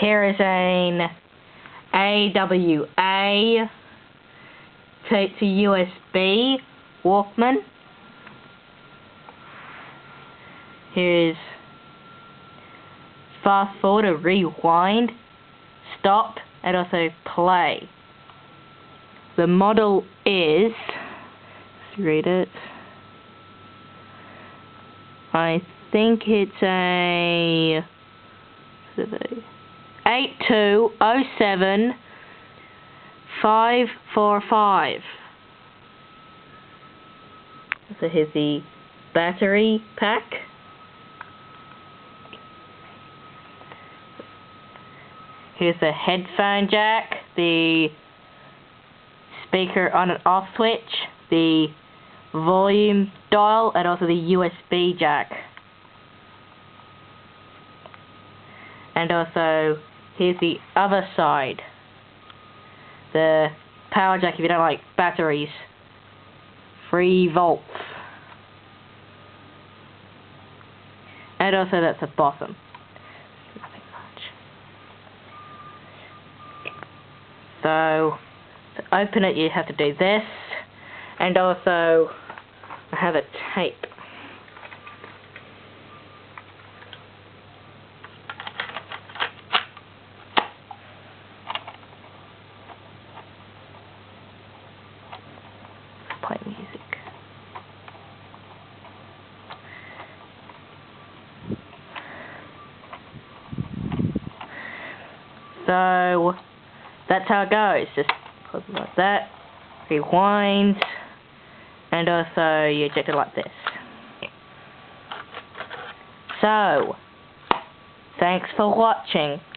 here is an AWA to USB walkman. Here's fast forward, rewind, stop, and also play. The model is, let's read it, I think it's a 8207545. So here's the battery pack. Here's the headphone jack, the speaker on and off switch, the volume dial, and also the USB jack. And also, here's the other side, the power jack if you don't like batteries, 3 volts. And also that's the bottom. So, to open it you have to do this, and also I have a tape. Play music. So, that's how it goes. Just close it like that, rewind, and also you eject it like this. So, thanks for watching.